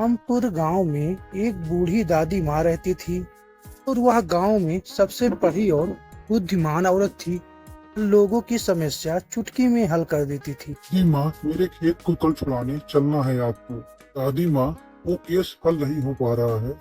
रामपुर गांव में एक बूढ़ी दादी माँ रहती थी और वह गांव में सबसे पढ़ी और बुद्धिमान औरत थी। लोगों की समस्या चुटकी में हल कर देती थी। दादी माँ, मेरे खेत को कल छुड़ाने चलना है आपको। दादी माँ, वो केस हल नहीं हो पा रहा है,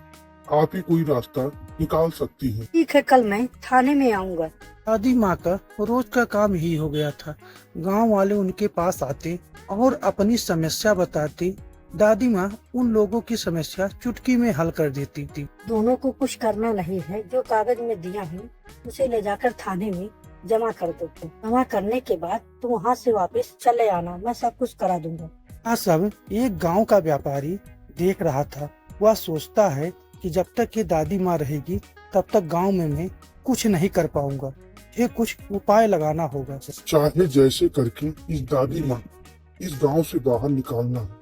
आप ही कोई रास्ता निकाल सकती है। ठीक है, कल मैं थाने में आऊंगा। दादी माँ का रोज का काम ही हो गया था। गांव वाले उनके पास आते और अपनी समस्या बताते। दादी माँ उन लोगों की समस्या चुटकी में हल कर देती थी। दोनों को कुछ करना नहीं है, जो कागज में दिया हूँ उसे ले जाकर थाने में जमा कर दो। जमा करने के बाद तुम वहाँ से वापस चले आना, मैं सब कुछ करा दूंगा। यह सब एक गांव का व्यापारी देख रहा था। वह सोचता है कि जब तक ये दादी माँ रहेगी तब तक गांव में मैं कुछ नहीं कर पाऊंगा। ये कुछ उपाय लगाना होगा। चाहे जैसे करके इस दादी माँ इस गांव से बाहर निकालना है,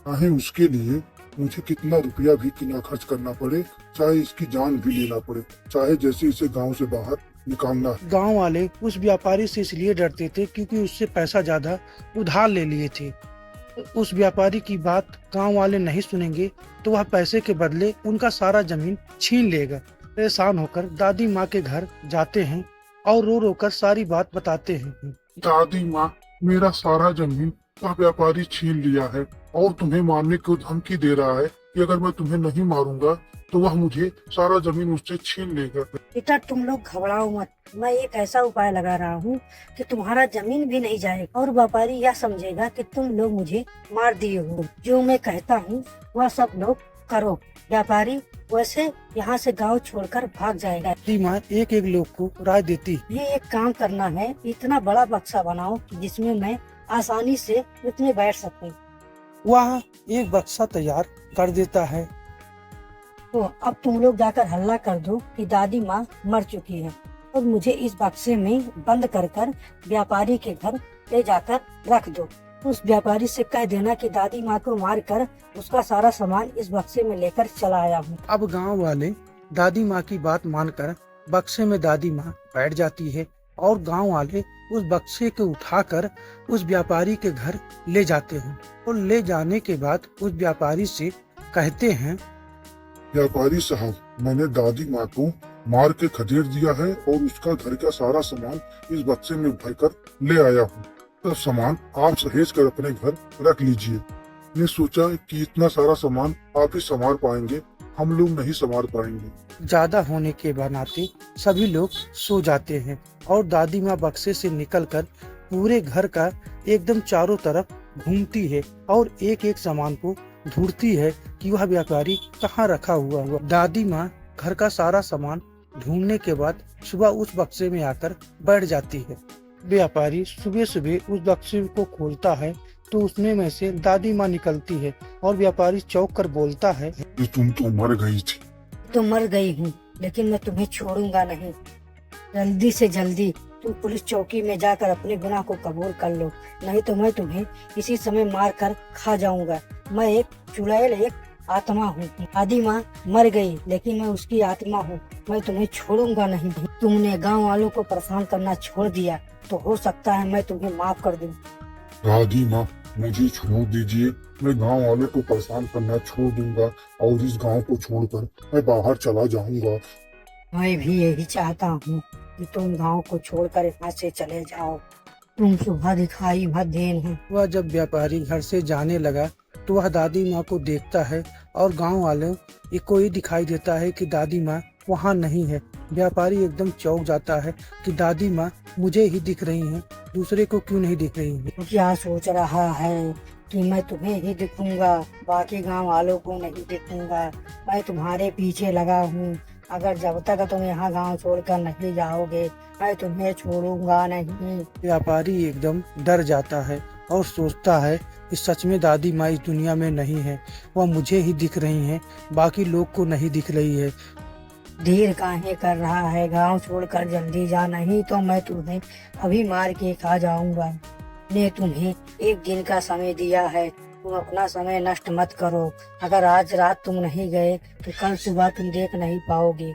चाहे उसके लिए मुझे कितना रुपया भी कितना खर्च करना पड़े, चाहे इसकी जान भी लेना पड़े, चाहे जैसे इसे गांव से बाहर निकालना है। गांव वाले उस व्यापारी से इसलिए डरते थे क्योंकि उससे पैसा ज्यादा उधार ले लिए थे। उस व्यापारी की बात गांव वाले नहीं सुनेंगे तो वह पैसे के बदले उनका सारा जमीन छीन लेगा। परेशान होकर दादी माँ के घर जाते हैं और रो रो कर सारी बात बताते हैं। दादी माँ, मेरा सारा जमीन वह व्यापारी छीन लिया है और तुम्हें मारने को धमकी दे रहा है कि अगर मैं तुम्हें नहीं मारूंगा तो वह मुझे सारा जमीन मुझसे छीन लेगा। बेटा, तुम लोग घबराओ मत, मैं एक ऐसा उपाय लगा रहा हूँ कि तुम्हारा जमीन भी नहीं जाएगा और व्यापारी यह समझेगा कि तुम लोग मुझे मार दिए हो। जो मैं कहता हूँ वह सब लोग करो। व्यापारी वैसे यहाँ से गांव छोड़कर भाग जाएगा। दादी माँ एक एक लोग को राय देती। ये एक काम करना है, इतना बड़ा बक्सा बनाओ जिसमें मैं आसानी से उसमें बैठ सकूं। वह एक बक्सा तैयार कर देता है। तो अब तुम लोग जाकर हल्ला कर दो कि दादी माँ मर चुकी है और मुझे इस बक्से में बंद कर कर व्यापारी के घर ले जाकर रख दो। उस व्यापारी से कह देना कि दादी माँ को मार कर उसका सारा सामान इस बक्से में लेकर चला आया हूँ। अब गांव वाले दादी माँ की बात मानकर बक्से में दादी माँ बैठ जाती है और गांव वाले उस बक्से को उठाकर उस व्यापारी के घर ले जाते हैं और ले जाने के बाद उस व्यापारी से कहते हैं, व्यापारी साहब, मैंने दादी माँ को मार के खदेड़ दिया है और उसका घर का सारा सामान इस बक्से में भरकर ले आया हूँ। तो सामान आप सहेज कर अपने घर रख लीजिए। मैं सोचा कि इतना सारा सामान आप ही संभाल पाएंगे, हम लोग नहीं संभाल पाएंगे। ज्यादा होने के नाते सभी लोग सो जाते हैं और दादी माँ बक्से से निकलकर पूरे घर का एकदम चारों तरफ घूमती है और एक एक सामान को ढूंढती है कि वह व्यापारी कहाँ रखा हुआ। दादी माँ घर का सारा सामान ढूंढने के बाद सुबह उस बक्से में आकर बैठ जाती है। व्यापारी सुबह सुबह उस बक्से को खोलता है तो उसमें में से दादी माँ निकलती है और व्यापारी चौंक कर बोलता है, तुम तो मर गई थी। तो मर गई हूँ लेकिन मैं तुम्हें छोड़ूंगा नहीं। जल्दी से जल्दी तुम पुलिस चौकी में जाकर अपने गुनाह को कबूल कर लो, नहीं तो मैं तुम्हें इसी समय मार कर खा जाऊंगा। मैं एक चुड़ैल, एक आत्मा हूँ। दादी माँ मर गई लेकिन मैं उसकी आत्मा हूँ, मैं तुम्हें छोड़ूंगा नहीं। तुमने गांव वालों को परेशान करना छोड़ दिया तो हो सकता है मैं तुम्हें माफ कर दूं। दादी माँ, मुझे छोड़ दीजिए, मैं गांव वालों को परेशान करना छोड़ दूंगा और इस गांव को छोड़कर मैं बाहर चला जाऊंगा। मैं भी यही चाहता हूँ कि तुम गांव को छोड़कर यहाँ से चले जाओ। तुम सुबह दिखाई मत देना। वह जब व्यापारी घर से जाने लगा तो वह दादी माँ को देखता है और गांव वालों को ये दिखाई देता है कि दादी माँ वहाँ नहीं है। व्यापारी एकदम चौंक जाता है कि दादी माँ मुझे ही दिख रही हैं, दूसरे को क्यों नहीं दिख रही है। क्या सोच रहा है कि मैं तुम्हें ही दिखूंगा, बाकी गांव वालों को नहीं दिखूंगा। मैं तुम्हारे पीछे लगा हूँ। अगर जब तक तुम यहाँ गांव छोड़कर नहीं जाओगे मैं तुम्हें छोड़ूंगा नहीं। व्यापारी एकदम डर जाता है और सोचता है कि सच में दादी माँ इस दुनिया में नहीं है, वह मुझे ही दिख रही हैं, बाकी लोग को नहीं दिख रही है। देर काहे कर रहा है, गांव छोड़कर जल्दी जा, नहीं तो मैं तुम्हें अभी मार के खा जाऊंगा। ने तुम्हें एक दिन का समय दिया है, तुम अपना समय नष्ट मत करो। अगर आज रात तुम नहीं गए तो कल सुबह तुम देख नहीं पाओगे।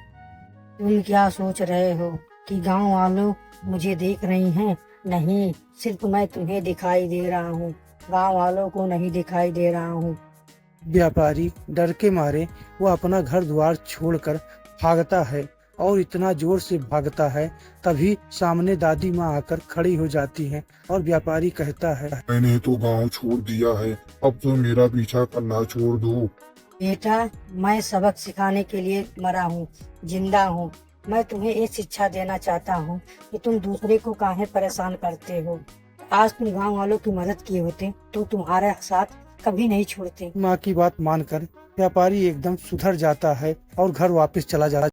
तुम क्या सोच रहे हो कि गांव वालों मुझे देख रही हैं? नहीं, सिर्फ मैं तुम्हें दिखाई दे रहा हूँ, गांव वालों को नहीं दिखाई दे रहा हूँ। व्यापारी डर के मारे वह अपना घर द्वार छोड़कर भागता है और इतना जोर से भागता है, तभी सामने दादी माँ आकर खड़ी हो जाती है और व्यापारी कहता है, मैंने तो गांव छोड़ दिया है, अब तो मेरा पीछा करना छोड़ दो। बेटा, मैं सबक सिखाने के लिए मरा हूँ, जिंदा हूँ। मैं तुम्हें ये शिक्षा देना चाहता हूँ कि तुम दूसरे को काहे परेशान करते हो। आज तुम गांव वालों की मदद किए होते तो तुम्हारे साथ कभी नहीं छोड़ते। माँ की बात मानकर व्यापारी एकदम सुधर जाता है और घर वापस चला जाता है।